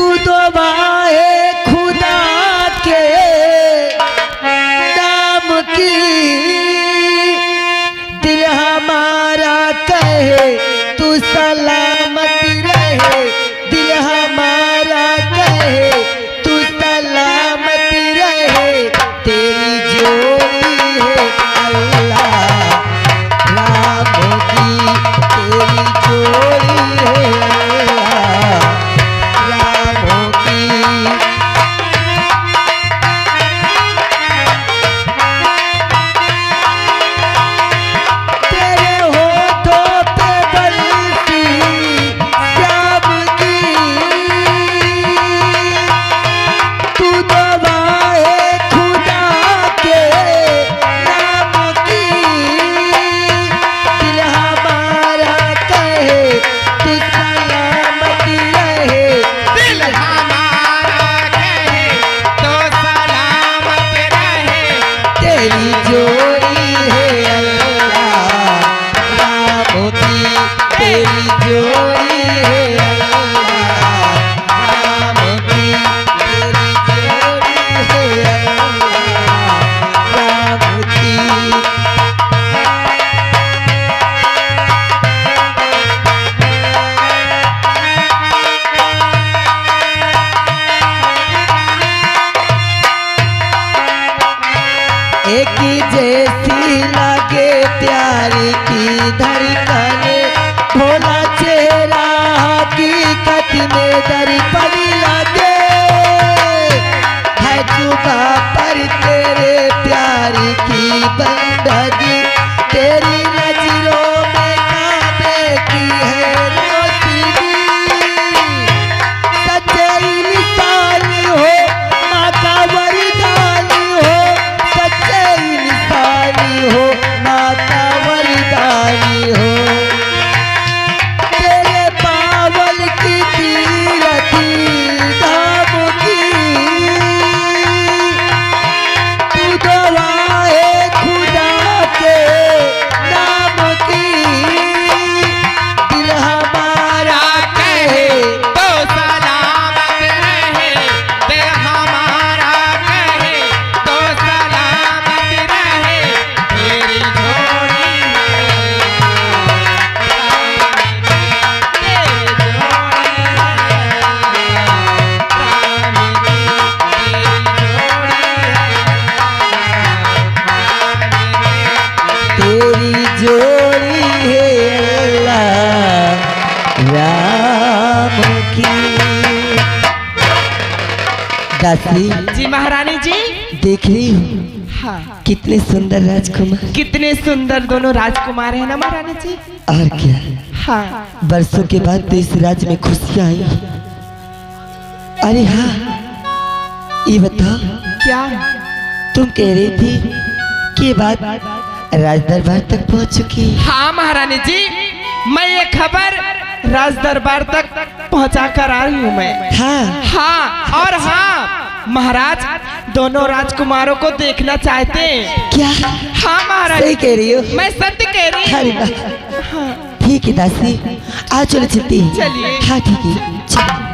तू दुआए खुदा के नाम की, दिल हमारा कहे तू सलामत रहे, दिल हमारा कहे तू सलामत रहे। तेरी जोड़ी है अल्लाह राम की, तेरी जोड़ी है अल्लाह राम की। तेरे होठों पे बरसी श्याम की, तू दुआए खुदा के नाम की, दिल हमारा कहे तू सलामत रहे, दिल हमारा कहे तो सलामत रहे। तेरी जोड़ी है अल्लाह राम की, तेरी जोड़ी है अल्लाह राम की, तेरी जोड़ी है अल्लाह राम की। एक जैसी लगे प्यारी की धड़कन, भोला चेहरा हकीकत में दर्पण लगे, है जुबा पर तेरे प्यारी की बंदगी, तेरी नजरों में काबे की है रोशनी, सच्चे इंसान हो माँ का वरदान हो, सच्चे इंसान हो माँ का वरदान हो। तेरे पावल की तीरथी धाम की, तू दुआए खुदा के नाम की, दिल हमारा कहे तो सलामत रहे, दिल हमारा कहे तो सलामत रहे। तेरी जोड़ी है तेरी जोड़ी है अल्लाह राम की। दासी जी महारानी जी। देख रही हूँ हाँ, कितने सुंदर राजकुमार, कितने सुंदर दोनों राजकुमार हैं ना महारानी जी। और क्या हाँ, बरसों के बाद तो इस राज्य में खुशियाँ आई हैं। अरे हाँ, ये बताओ क्या? तुम कह रही थी कि ये बात राज दरबार तक पहुंच चुकी है। हाँ महारानी जी, मैं ये खबर राज दरबार तक पहुंचा कर आई हूँ मैं। हाँ हाँ, और हाँ महाराज दोनों राजकुमारों को देखना चाहते हैं। क्या हाँ महाराज, सही कह रही हो। मैं सत्य कह रही अरे हूँ। वाह, हाँ, ठीक है दासी, आओ चलो चलते हैं। चलिए। हाँ ठीक है चलो।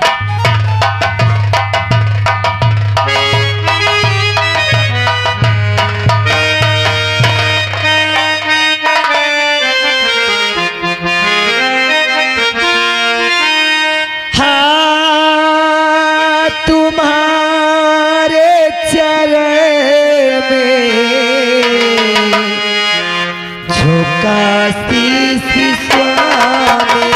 हाँ, तुम्हारे चरण में झुका शीश स्वामी,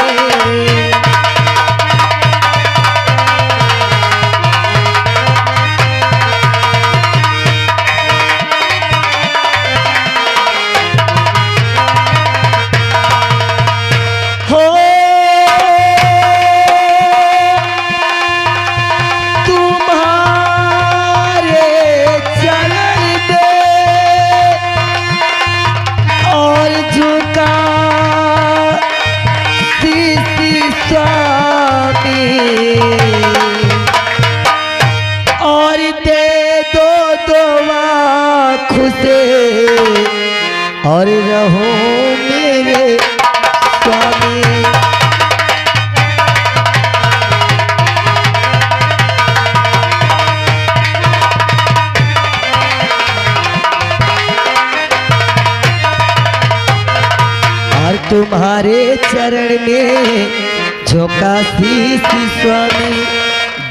तुम्हारे चरण में झोंका शीश स्वामी,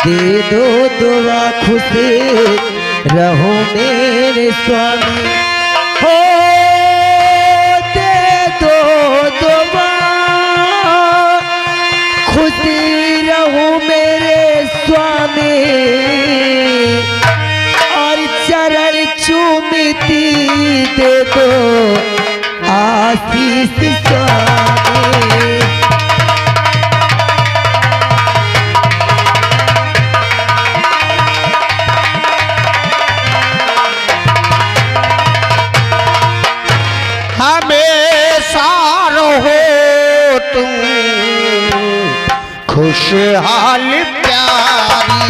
दे दो दुआ खुश रहो मेरे स्वामी। हो दे दो दुआ खुशी रहो मेरे स्वामी, और चरण चूमती दे दो आशीष स्वामी। हमेशा रहो तुम खुशहाल प्यारी,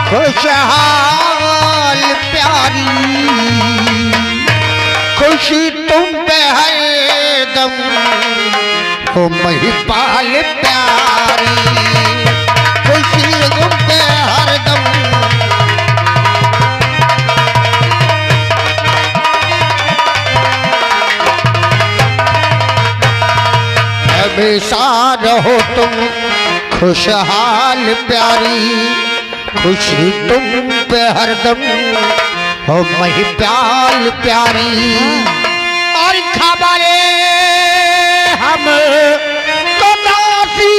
खुशहाल प्यारी, खुशी तुम पे है दम हो महिपाल प्यारी, खुशी तुम पे हर दम। हमेशा रहो तुम खुशहाल प्यारी, खुशी तुम पे हरदम हो महिपाल प्यारी। और खबरे हम तो नासी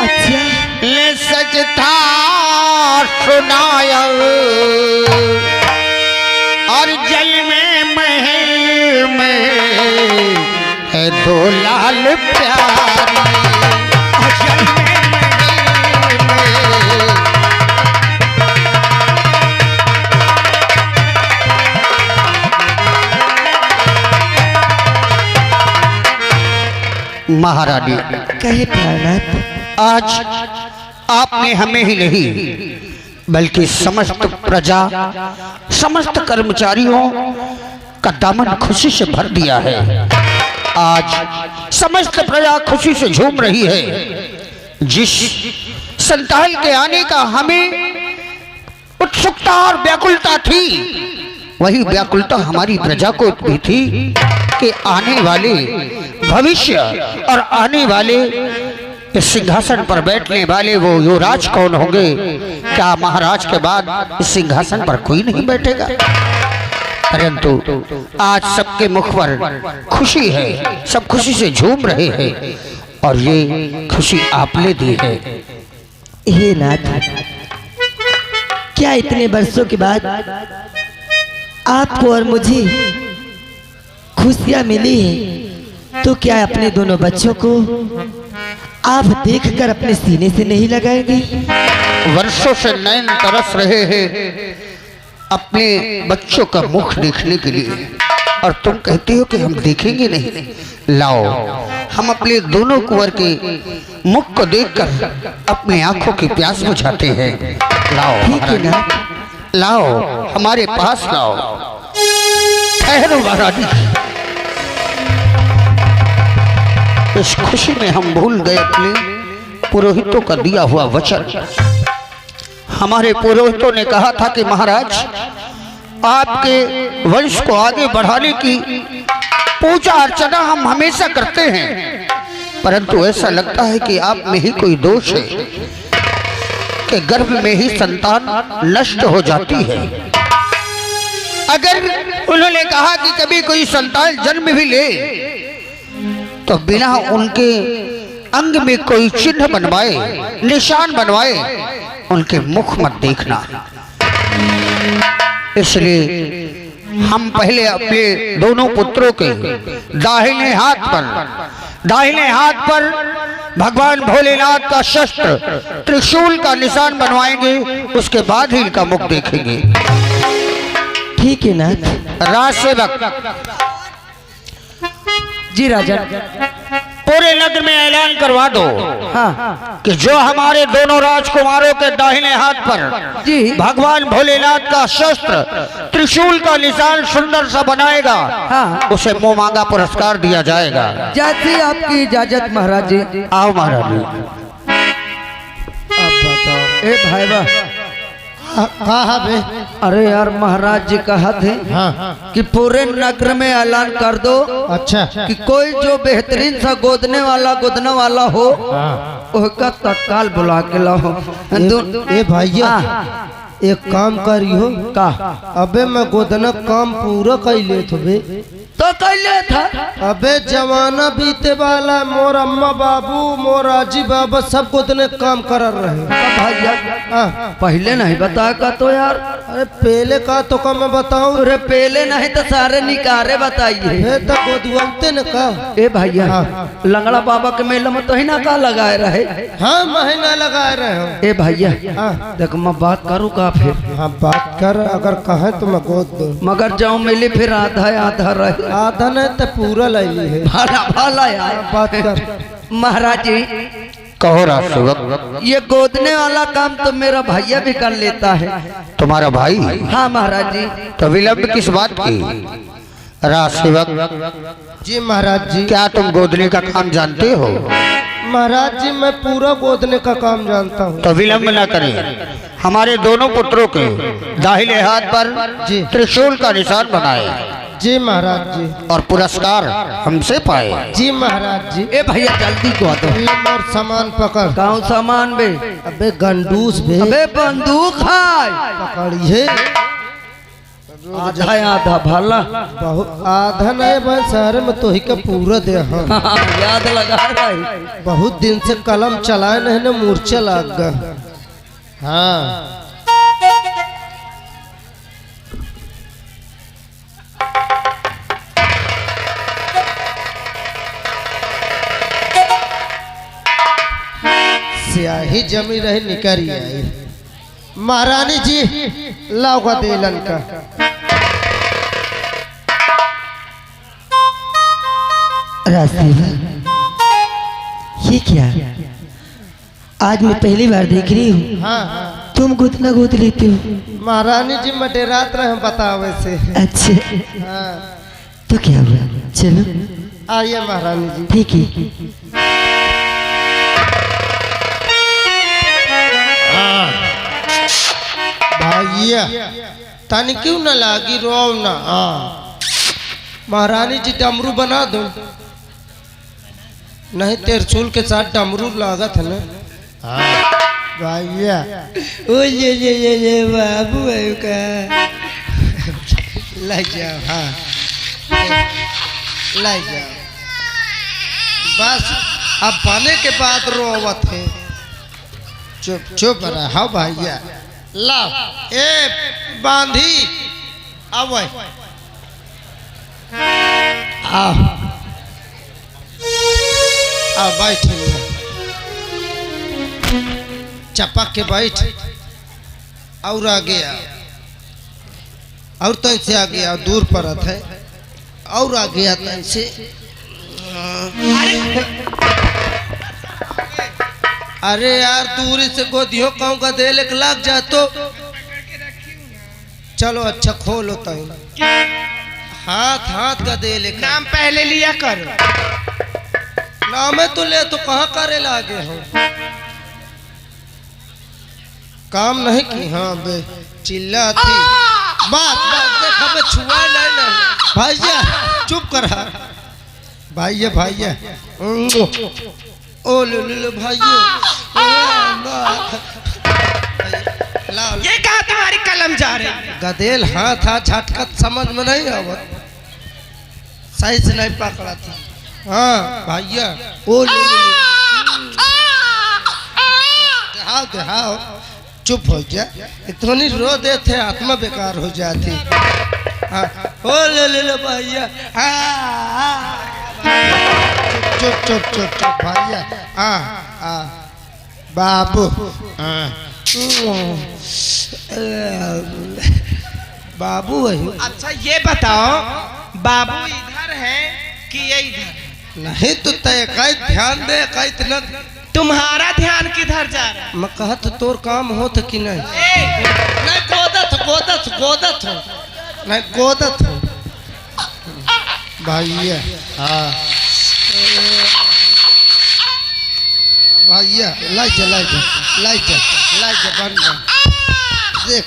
अच्छा ले सजता सुनाया, और जल में महल में है दो लाल प्यारी, महारानी। कहे प्राणनाथ, आज आपने हमें ही नहीं बल्कि समस्त प्रजा, समस्त कर्मचारियों का दामन खुशी से भर दिया है। आज समस्त प्रजा खुशी से झूम रही है। जिस संताल के आने का हमें उत्सुकता और व्याकुलता थी, वही व्याकुलता हमारी प्रजा को भी थी कि आने वाले भविष्य और आने वाले इस सिंहासन पर बैठने वाले वो युवराज कौन होंगे। क्या महाराज के बाद इस सिंहासन पर कोई नहीं बैठेगा? परंतु आज सबके मुख पर खुशी है, सब खुशी से झूम रहे हैं, और ये खुशी आपने दी है। हे नाथ, क्या इतने वर्षों के बाद आपको और मुझे खुशियां मिली है, तो क्या अपने दोनों बच्चों को आप देखकर अपने सीने से नहीं लगाएंगे? वर्षों से नैन तरस रहे हैं अपने बच्चों का मुख देखने के लिए, और तुम कहते हो कि हम देखेंगे नहीं। लाओ, हम अपने दोनों कुंवर के मुख को देखकर अपनी आंखों की प्यास बुझाते हैं। लाओ ठीक है ना? लाओ, हमारे पास लाओ। ठहरो महारानी, इस खुशी में हम भूल गए अपने पुरोहितों का दिया हुआ वचन। हमारे पुरोहितों ने कहा था कि महाराज, आपके वंश को आगे बढ़ाने की पूजा अर्चना हम हमेशा करते हैं, परंतु ऐसा लगता है कि आप में ही कोई दोष है कि गर्भ में ही संतान नष्ट हो जाती है। अगर उन्होंने कहा कि कभी कोई संतान जन्म भी ले तो बिना उनके अंग में कोई चिन्ह बनवाए, निशान बनवाए, उनके मुख मत देखना। इसलिए हम पहले अपने दोनों पुत्रों के दाहिने हाथ पर भगवान भोलेनाथ का शस्त्र त्रिशूल का निशान बनवाएंगे, उसके बाद ही इनका मुख देखेंगे। ठीक है नाथ। राज सेवक जी राजा। पूरे नगर में ऐलान करवा दो हाँ कि जो हमारे दोनों राजकुमारों के दाहिने हाथ पर जी भगवान भोलेनाथ का शस्त्र त्रिशूल का निशान सुंदर सा बनाएगा, हाँ। उसे मुंह मांगा पुरस्कार दिया जाएगा। जैसी आपकी इजाजत महाराज जी। आओ महाराज। अब बताओ ए भाई वाह, कहा बे? अरे यार महाराज जी कहा थे हाँ कि पूरे नगर में ऐलान कर दो अच्छा कि कोई जो बेहतरीन सा गोदने वाला हो हाँ। उसका तत्काल बुला के लाओ। ए भैया हाँ। एक काम करियो का अबे मैं गोदना काम पूरा कर ले तो बे। तो कैले था अबे जमाना बीते वाला, मोर अम्मा बाबू मोर आजी बाबा सब गोदने काम कर रहे। भैया हाँ। पहले नहीं बताया का तो यार। अरे पहले का तो का मैं बताऊं? अरे पहले नहीं तो सारे निकारे बताइए। फिर तो गोदवलते न का। ए भैया हाँ। लंगड़ा बाबा के मेले में तो ही ना का लगाए रहे। हाँ महीना लगा रहे हो। ए भैया हाँ। देख मैं बात करूँ का फिर। हाँ बात कर, अगर कहे तो मैं गोद दूं। मगर जाऊँ मिली फिर आधा रहे। आधा नहीं तो पूरा ले ली है। भला भला यार बात कर। महाराज जी कहो राजसेवक। ये गोदने वाला काम तो मेरा भैया भी कर लेता है। तुम्हारा भाई? हाँ महाराज जी। तो विलंब किस बात की? राजसेवक जी महाराज जी। क्या तुम गोदने का काम जानते हो? महाराज जी मैं पूरा गोदने का काम जानता हूँ। तो विलंब न करें, हमारे दोनों पुत्रों के दाहिने हाथ पर जी। त्रिशूल का निशान बनाए जी महाराज जी। और पुरस्कार हमसे पाए। जी महाराज जी। ए भैया जल्दी को दो। ये मोर सामान पकड़। कौन सामान बे? अबे गंडूस बे। अबे बंदूक है। पकड़िए। आधा भला। बहुत आधा नहीं भाई, शहर में तो ही का पूरा दे। हाँ याद लगा रही। बहुत दिन से कलम चलाए नहीं ना, मूर्छा लग गया। हाँ स्याही जमी रही निकरी आई। महारानी जी लाओ का देलन का। ये क्या? आज मैं पहली बार देख रही हूँ हाँ हाँ तुम गोदना गोद लेते हो। महारानी जी मटे रात रहे बतावे से। अच्छा हाँ तो क्या हुआ? चलो आइए महारानी जी। ठीक है। भैया तन क्यों न लागी रो ना। हाँ महारानी जी डमरू बना दो, नहीं त्रिशूल के साथ डमरू लागत है ना। भैया ओ ये बाबू का ले जाओ। हाँ ले जाओ बस। अब बने के बाद रोवत है। चुप चुप रहा भैया। लाओ ए बांधी अब आओ बैठ चपक के बैठ। और आगे आओ, और तन से आगे आओ, दूर परत है। और आगे आ तन से। अरे यार दूरी से गोदियों कहूँ का दे लेक लग जा तो। चलो अच्छा खोलो तई। हाथ हाथ का दे लेक। नाम पहले लिया करो। नाम है तो ले तो कहाँ करे लागे हो? काम नहीं की। हाँ बे चिल्ला थी। बात बात देखा बे छुआ नहीं भैया चुप कर। भैया भैया ओ ले भैया। ये कहा तुम्हारी कलम जा रही? गदेल हाथ हाथ झटकत समझ में नहीं आवत, सही से नहीं पकड़ा था। हाँ भैया ओ ले देहाओ देहाओ। चुप हो जा, इतनी रो देते आत्मा बेकार हो जाती। हाँ ओ ले भैया। चुप चुप चुप चुप भैया। बाबू बाबू वही। अच्छा ये बताओ बाबू इधर है कि ये इधर? नहीं तो तय का ध्यान दे का इतना तुम्हारा ध्यान किधर जा रहा है? मैं कहा तो तोर काम होत कि नहीं नहीं गोदत गोदत गोदत हो नहीं गोदत हो भैया हाँ भैया लाइट बंद देख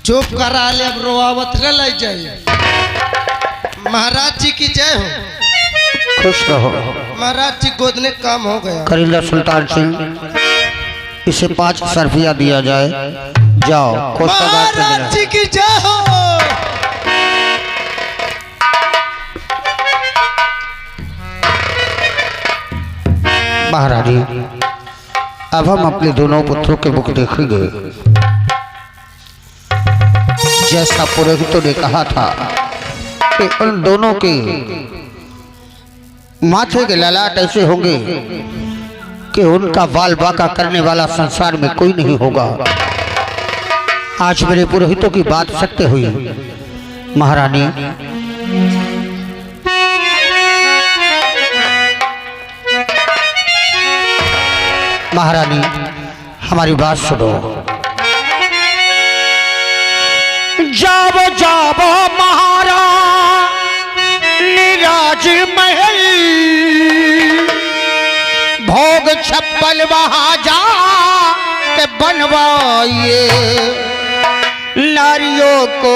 चुप करा ले अब रोआवत न ले जाइए महाराज जी की जय हो खुश रहो। महाराज जी गोदने काम हो गया करीला सुल्तान सिंह इसे 5,000 रुपया दिया जाए। जाओ कोषागार से महाराज जी की जय हो। महारानी अब हम अपने दोनों पुत्रों के मुख देखेंगे। जैसा पुरोहितों ने कहा था कि उन दोनों के माथे के ललाट ऐसे होंगे कि उनका बाल बाका करने वाला संसार में कोई नहीं होगा। आज मेरे पुरोहितों की बात सत्य हुई। महारानी महारानी हमारी बात सुनो। जाओ जाओ महाराज राज महल भोग छप्पल वहां जा के बनवाइए। नारियों को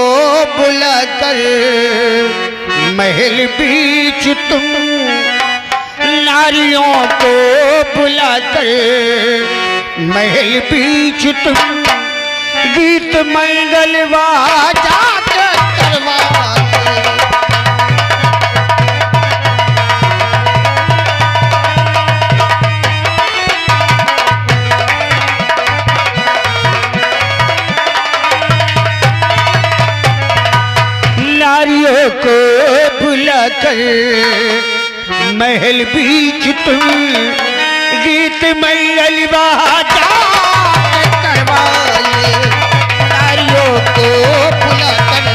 बुलाकर महल बीच तुम नारियों को बुलाकर महल बीच तुम गीत मंगलवा जाकर करवाइए। नारियों को बुलाकर महल बीच तुम गीत मंगलवा जाकर करवाइए। नारियों को बुलाकर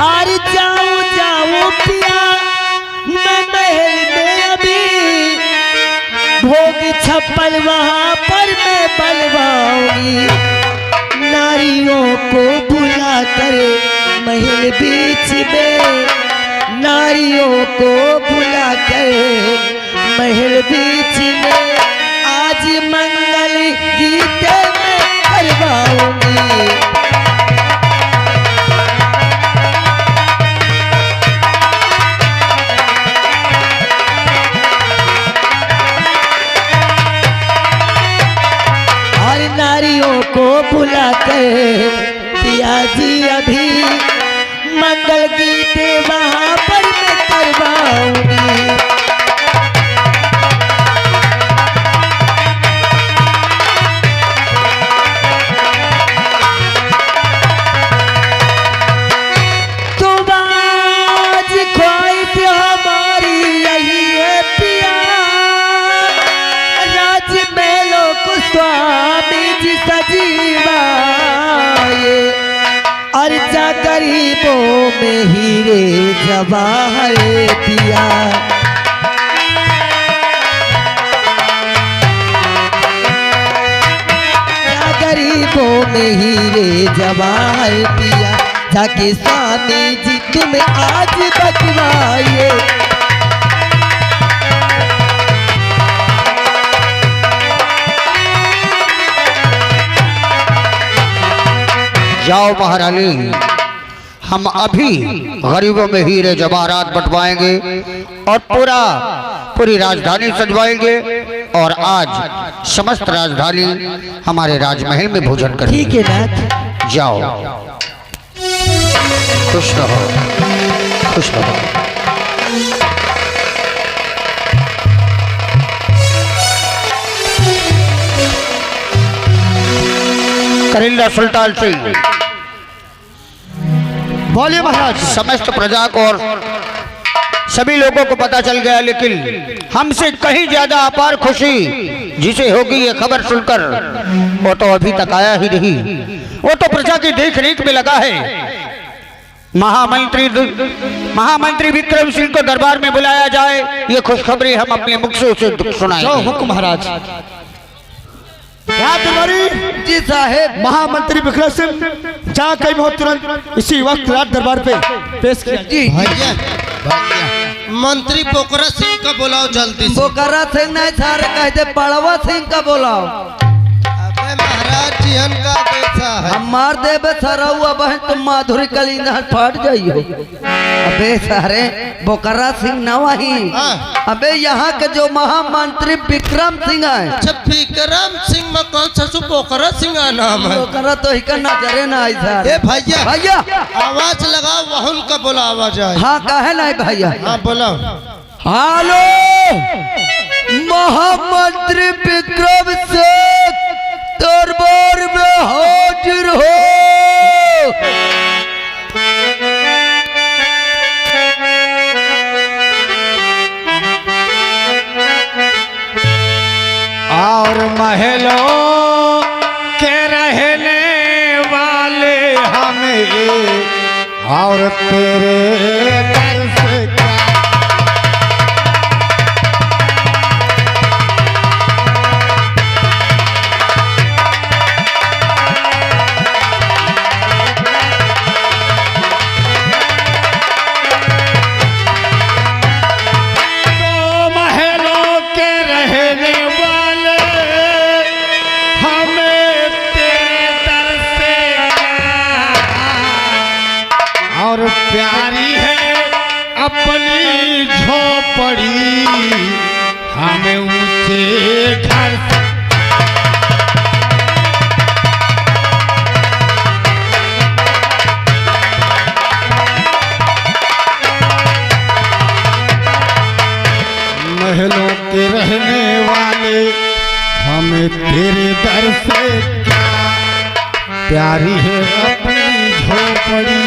अरे जाओ जाओ पिया मैं महल में अभी भोग छप्पल वहां पर मैं बनवाऊंगी। नारियों को बुलाकर महल बीच में नारियों को बुलाकर महल बीच में आज मंगल गीत में करवाऊंगी। नारियों को बुलाकर पिया जी अभी मंगल गीत वहां पर मैं करवाऊंगी। तो आज ख्वाहिश हमारी यही है पिया राज मेलों को स्वामी जी सजीवाए। अर्जा गरीबों में हीरे जवाहर पिया गरीबों में हीरे जवाहर पिया जाके स्वामी जी तुम्हें आज बचवाइए। जाओ महारानी हम अभी गरीबों में हीरे जवाहरात बंटवाएंगे और पूरी राजधानी सजवाएंगे और आज समस्त राजधानी हमारे राजमहल में भोजन करेंगे। ठीक है नाथ। जाओ खुश रहो खुश रहो। करीला सुल्तान सिंह बोलिए महाराज। समस्त प्रजा को और सभी लोगों को पता चल गया, लेकिन हमसे कहीं ज्यादा अपार खुशी जिसे होगी ये खबर सुनकर, वो तो अभी तक आया ही नहीं। वो तो प्रजा की देख रेख में लगा है। महामंत्री विक्रम सिंह को दरबार में बुलाया जाए, ये खुशखबरी हम अपने मुख से उसे सुनाएंगे। हुक्म महाराज। जी साहेब, महामंत्री विक्रम सिंह जहाँ कहीं हो तुरंत इसी वक्त रात दरबार पे पेश किया। जी भैया मंत्री पोखरा सिंह का बुलाओ जल्दी से। बोकरा सिंह नहीं सारे कहते पड़वा सिंह का बोलाओ। अबे महाराज जीवन का कैसा है? हम मार देबे सरौआ बहन, तुम माधुरी कलीना फट जाइयो। अबे सारे बोकरा सिंह न वही। हाँ। अबे यहाँ के जो महामंत्री विक्रम सिंह है। अच्छा विक्रम सिंह में कौन सा पोखरा सिंह का नाम है? बोकरा तो ही का नजरे ना आई सर। ए भैया भैया आवाज लगाओ, वहन का बोला आवाज आए। हाँ कहे नहीं भैया। हाँ बोलाओ। हेलो महामंत्री विक्रम सिंह दरबार में हाजिर हो। और महलों के रहने वाले हमें और तेरे दर से क्या प्यारी है अपनी झोपड़ी हमें ऊंचे घर से महलों के रहने वाले हमें तेरे दर से क्या प्यारी है अपनी झोपड़ी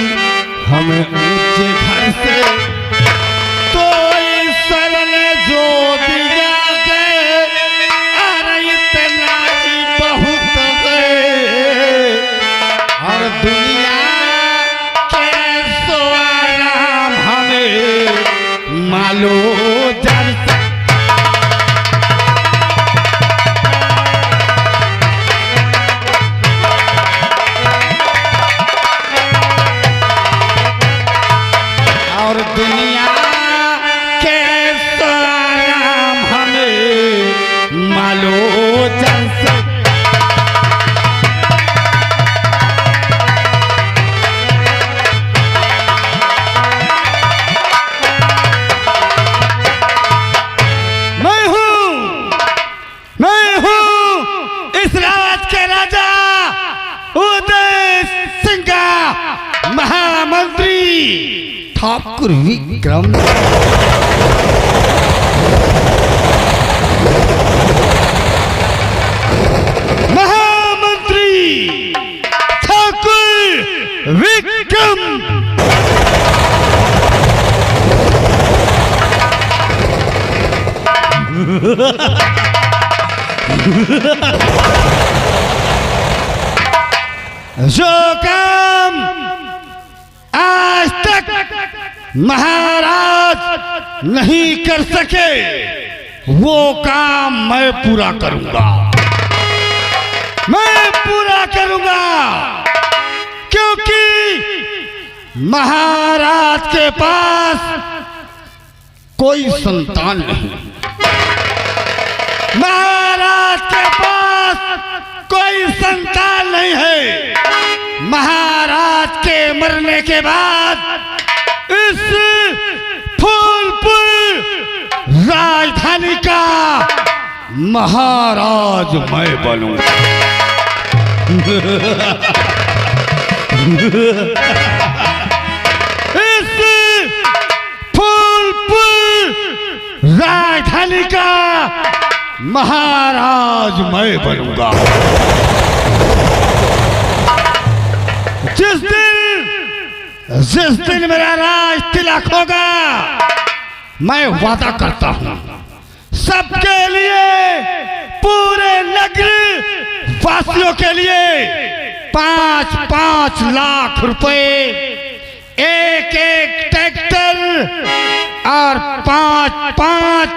हमें ऊंचे घर से तो ईश्वर ने जो दिया गए अरे इतना ही बहुत गए और दुनिया के सो आराम हमें मालो जर से दुनिया के साराम हमें मालो जन से मैं हूँ इस राज के राजा उदय सिंह का महामंत्री ठाकुर विक्रम। महामंत्री ठाकुर विक्रम। जो काम आज तक महाराज नहीं कर सके वो काम मैं पूरा करूंगा, मैं पूरा करूंगा क्योंकि महाराज के पास कोई संतान नहीं, महाराज के पास कोई संतान नहीं है। महाराज के मरने के बाद इस फूलपुर राजधानी का महाराज मैं बनूंगा। इस फूलपुर राजधानी का महाराज मैं बनूंगा। जिस दिन मेरा राज तिलक होगा मैं वादा करता हूं सबके लिए, पूरे नगर वासियों के लिए 5-5 लाख रुपए, एक ट्रैक्टर और 5-5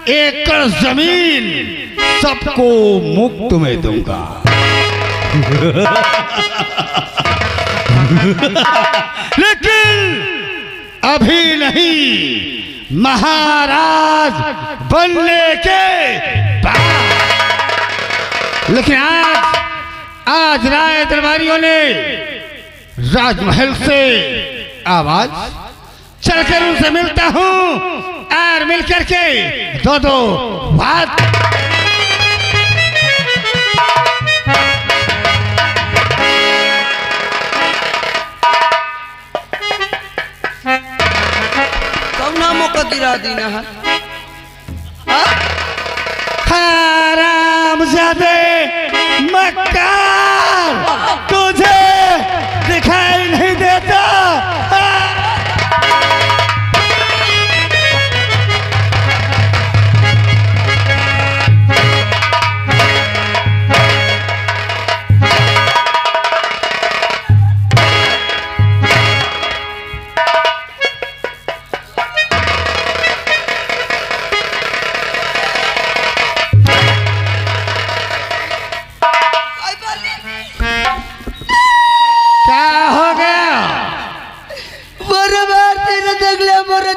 एकड़ जमीन सबको मुफ्त में दूंगा। लेकिन अभी नहीं, महाराज बनने के बाद। लेकिन आज राय दरबारियों ने राजमहल से आवाज, चलकर उनसे मिलता हूं और मिलकर के दो बात। मौका गिरा दीना है हरामजादे मक्कार, तुझे दिखाई नहीं देता।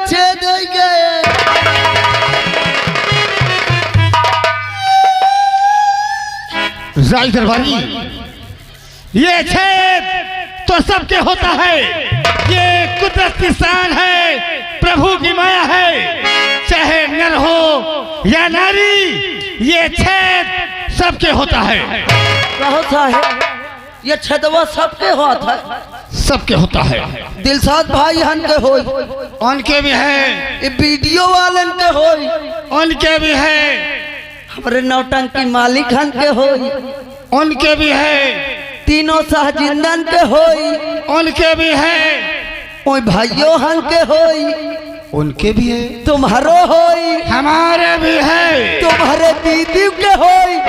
छेद हो गए। राय दरबारी, ये छेद तो सबके होता है, ये कुदरत की शान है, प्रभु की माया है। चाहे नर हो या नारी, ये छेद सबके होता है। होता है ये छेदवा सबके होता है, सबके होता है। दिलसाद भाई हन के होई, उनके भी है। ये वीडियो वालन के होई, उनके भी है। हमारे नौटंकी मालिक हन के होई, उनके भी है। तीनों सहजिंदन के होई, उनके भी है। ओए भाइयों हन के होई, उनके भी है। तुम्हारो होई, हमारे भी है। तुम्हारे दीदी के होई।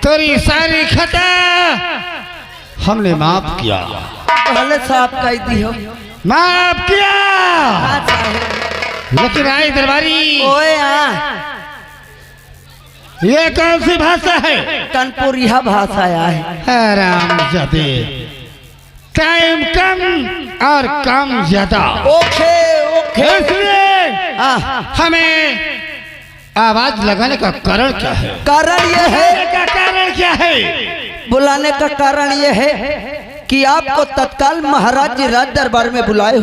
तेरी सारी खता हमने माफ किया। पहले साफ कह दी हो, माफ किया। लेकिन राय दरबारी, ओए ये कौन सी भाषा है? कानपुरिया भाषा है। रामजादे, टाइम कम और काम ज्यादा। Okay okay. इसलिए हमें आवाज लगाने का कारण क्या है? कारण ये है, का कारण क्या है? बुलाने का कारण ये है कि आपको तत्काल महाराज जी राज दरबार में बुलाए।